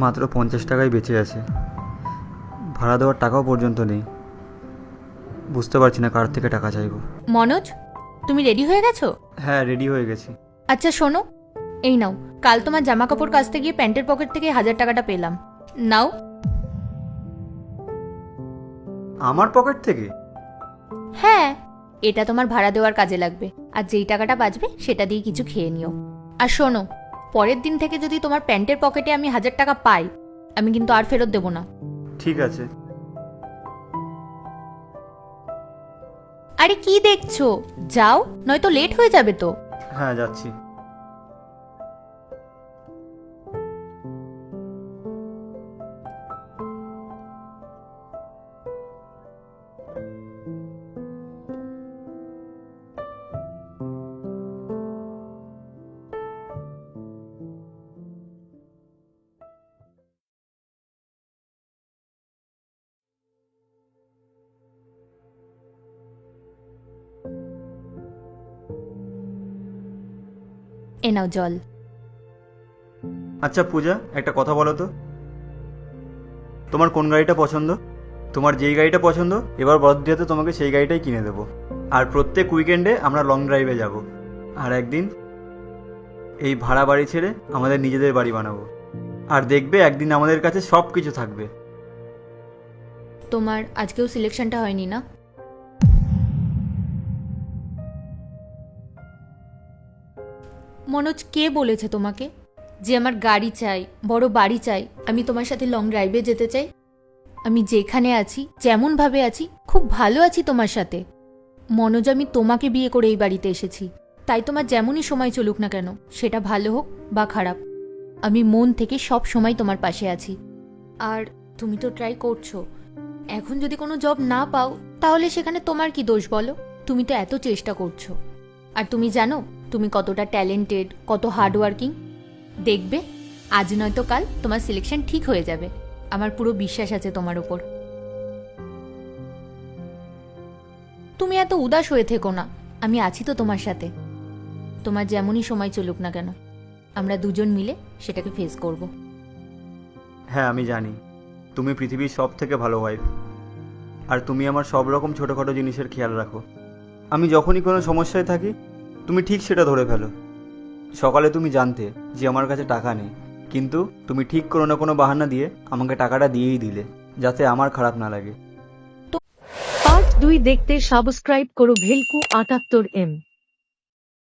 মাত্র 50 টাকাই বেঁচে আছে, ভাড়া দেওয়ার টাকাও পর্যন্ত নেই। বুঝতে পারছি না কার থেকে টাকা চাইবো। মনোজ, তুমি রেডি হয়ে গেছো? হ্যাঁ, রেডি হয়ে গেছি। আচ্ছা শোনো, এই নাও, কাল তোমার জামা কাপড় কাচতে গিয়ে প্যান্টের পকেট থেকে 1000 টাকাটা পেলাম। নাও। আমার পকেট থেকে? হ্যাঁ, এটা তোমার ভাড়া দেওয়ার কাজে লাগবে, আর যেই টাকাটা বাঁচবে সেটা দিয়ে কিছু খেয়ে নিও। আর শোনো, পরের দিন থেকে যদি তোমার প্যান্টের পকেটে আমি 1000 টাকা পাই, আমি কিন্তু আর ফেরত দেবো না। ঠিক আছে। আরে কি দেখছো, যাও, নয়তো লেট হয়ে যাবে তো। হ্যাঁ, যাচ্ছি। এ নাও জল। আচ্ছা পূজা, একটা কথা বলো তো, তোমার কোন গাড়িটা পছন্দ? তোমার যেই গাড়িটা পছন্দ এবার বড়দিয়াতে তোমাকে সেই গাড়িটাই কিনে দেবো। আর প্রত্যেক উইকেন্ডে আমরা লং ড্রাইভে যাব। আর একদিন এই ভাড়া বাড়ি ছেড়ে আমাদের নিজেদের বাড়ি বানাবো। আর দেখবে একদিন আমাদের কাছে সব কিছু থাকবে। তোমার আজকেও সিলেকশনটা হয়নি না? মনোজ, কে বলেছে তোমাকে যে আমার গাড়ি চাই, বড় বাড়ি চাই, আমি তোমার সাথে লং ড্রাইভে যেতে চাই? আমি যেখানে আছি, যেমনভাবে আছি, খুব ভালো আছি তোমার সাথে। মনোজ, আমি তোমাকে বিয়ে করে এই বাড়িতে এসেছি, তাই তোমার যেমনই সময় চলুক না কেন, সেটা ভালো হোক বা খারাপ, আমি মন থেকে সব সময় তোমার পাশে আছি। আর তুমি তো ট্রাই করছো, এখন যদি কোনো জব না পাও তাহলে সেখানে তোমার কি দোষ বলো? তুমি তো এত চেষ্টা করছো, আর তুমি জানো তুমি কতটা ট্যালেন্টেড, কত হার্ডওয়ার্কিং। দেখবে আজ নয়তো কাল তোমার সিলেকশন ঠিক হয়ে যাবে, আমার পুরো বিশ্বাস আছে তোমার উপর। তুমি এত উদাস হয়ে থেকো না, আমি আছি তো তোমার সাথে। তোমার যেমনই সময় চলুক না কেন, আমরা দুজন মিলে সেটাকে ফেস করব। হ্যাঁ, আমি জানি তুমি পৃথিবীর সব থেকে ভালো ওয়াইফ, আর তুমি আমার সব রকম ছোটোখাটো জিনিসের খেয়াল রাখো। আমি যখনই কোনো সমস্যায় থাকি তুমি ঠিক সেটা ধরে ফেলো। সকালে তুমি জানতে যে আমার কাছে টাকা নেই, কিন্তু তুমি ঠিক কোনো না কোনো বাহানা দিয়ে আমাকে টাকাটা দিয়েই দিলে, যাতে আমার খারাপ না লাগে। পার্ট 2 দেখতে সাবস্ক্রাইব করো ভেলকু 78M।